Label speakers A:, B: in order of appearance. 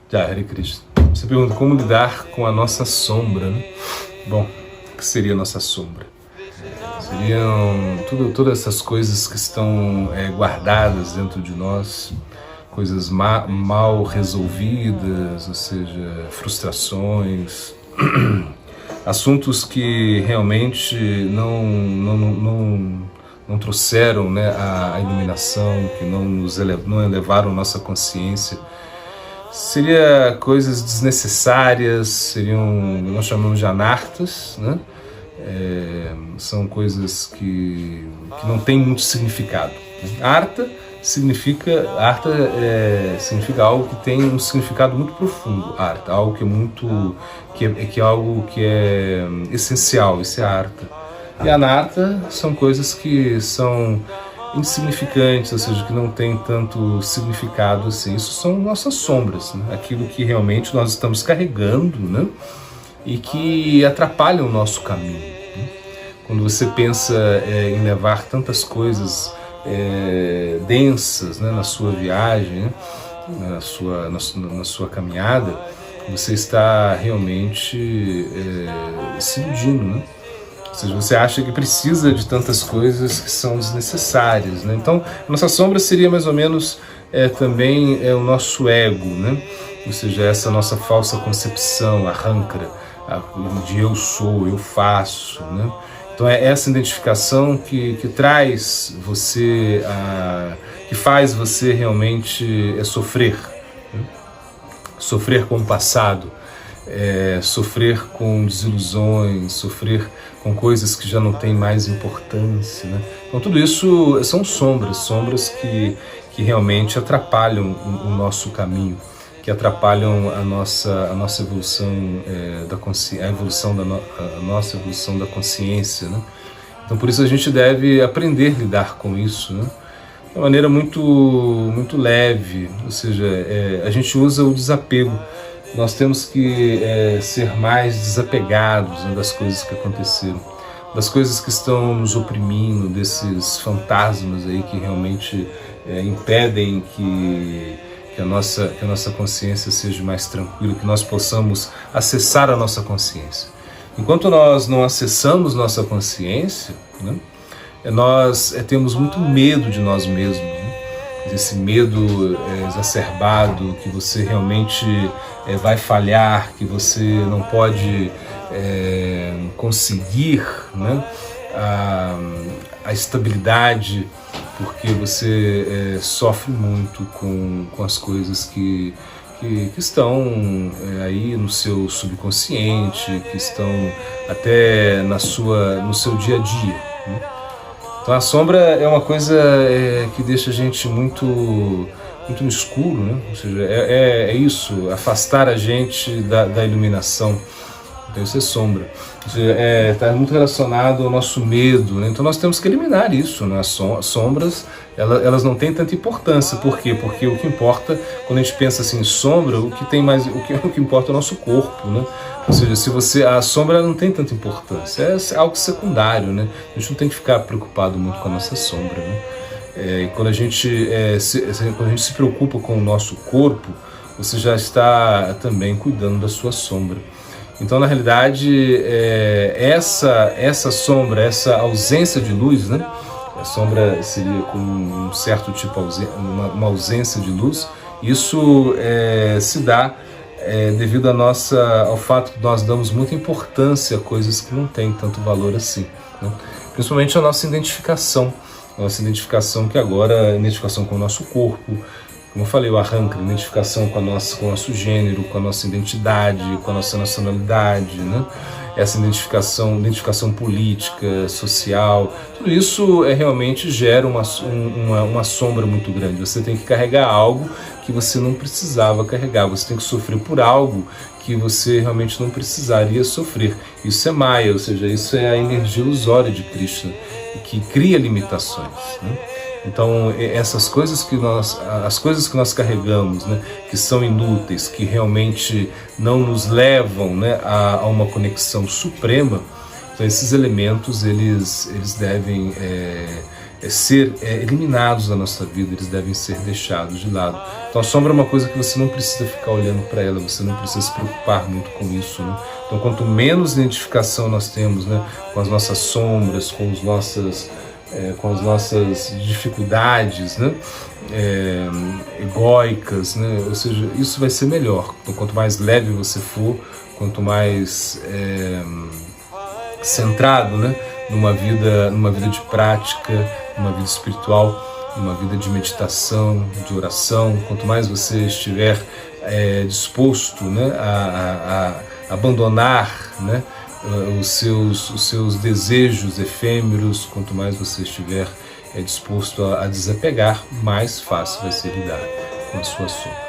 A: Já, Hare Krishna. Você pergunta como lidar com a nossa sombra, né? Bom, o que seria a nossa sombra? Seriam todas essas coisas que estão guardadas dentro de nós, coisas mal resolvidas, ou seja, frustrações, assuntos que realmente não trouxeram, né, a iluminação, que não elevaram nossa consciência. Seria coisas desnecessárias, nós chamamos de anartas, né? São coisas que não têm muito significado. Arta significa algo que tem um significado muito profundo. Arta, algo que é algo que é essencial, isso é arta. E anarta são coisas que são insignificantes, ou seja, que não tem tanto significado assim. Isso são nossas sombras, né? Aquilo que realmente nós estamos carregando, né? E que atrapalham o nosso caminho, né? Quando você pensa em levar tantas coisas densas, né, na sua viagem, né, na sua caminhada, você está realmente se iludindo, né? Ou seja, você acha que precisa de tantas coisas que são desnecessárias, né? Então, nossa sombra seria mais ou menos também o nosso ego, né? Ou seja, essa nossa falsa concepção, a rancra, de eu sou, eu faço, né? Então é essa identificação que traz você, que faz você realmente sofrer, né? Sofrer com o passado, sofrer com desilusões, sofrer com coisas que já não têm mais importância, né? Então tudo isso são sombras que realmente atrapalham o nosso caminho, que atrapalham a nossa evolução da consciência, a nossa evolução da consciência, né? Então por isso a gente deve aprender a lidar com isso, né? De uma maneira muito leve, ou seja, a gente usa o desapego. Nós temos que ser mais desapegados, né, das coisas que aconteceram, das coisas que estão nos oprimindo, desses fantasmas aí que realmente impedem que a nossa consciência seja mais tranquila, que nós possamos acessar a nossa consciência. Enquanto nós não acessamos nossa consciência, né, nós temos muito medo de nós mesmos, né? Esse medo exacerbado, que você realmente vai falhar, que você não pode conseguir, né, a estabilidade, porque você sofre muito com as coisas que estão aí no seu subconsciente, que estão até no seu dia a dia, né? Então a sombra é uma coisa que deixa a gente muito no escuro, né? Ou seja, é isso, afastar a gente da iluminação. Então isso é sombra. Está muito relacionado ao nosso medo, né? Então nós temos que eliminar isso, né? As sombras, elas não têm tanta importância. Por quê? Porque o que importa, quando a gente pensa assim em sombra, o que importa é o nosso corpo, né? Ou seja, a sombra não tem tanta importância, é algo secundário, né? A gente não tem que ficar preocupado muito com a nossa sombra, né? E quando a gente se preocupa com o nosso corpo, você já está também cuidando da sua sombra. Então, na realidade, essa sombra, essa ausência de luz, né? A sombra seria como um certo tipo, uma ausência de luz. Isso se dá devido ao fato que nós damos muita importância a coisas que não têm tanto valor assim, né? Principalmente a nossa identificação que agora é a identificação com o nosso corpo, como eu falei, o arranque, a identificação com o nosso gênero, com a nossa identidade, com a nossa nacionalidade, né? Essa identificação política, social, tudo isso realmente gera uma sombra muito grande. Você tem que carregar algo que você não precisava carregar, você tem que sofrer por algo que você realmente não precisaria sofrer. Isso é Maya, ou seja, isso é a energia ilusória de Krishna, que cria limitações, né? Então, as coisas que nós carregamos, né, que são inúteis, que realmente não nos levam, né, a uma conexão suprema, então esses elementos eles devem ser eliminados da nossa vida, eles devem ser deixados de lado. Então a sombra é uma coisa que você não precisa ficar olhando para ela, você não precisa se preocupar muito com isso, né? Então quanto menos identificação nós temos, né, com as nossas sombras, com as nossas dificuldades, né, egóicas, né, ou seja, isso vai ser melhor. Então quanto mais leve você for, quanto mais centrado, né, numa vida de prática, numa vida espiritual, numa vida de meditação, de oração, quanto mais você estiver disposto, né, a abandonar, né, os seus desejos efêmeros, quanto mais você estiver disposto a desapegar, mais fácil vai ser lidar com a sua sombra.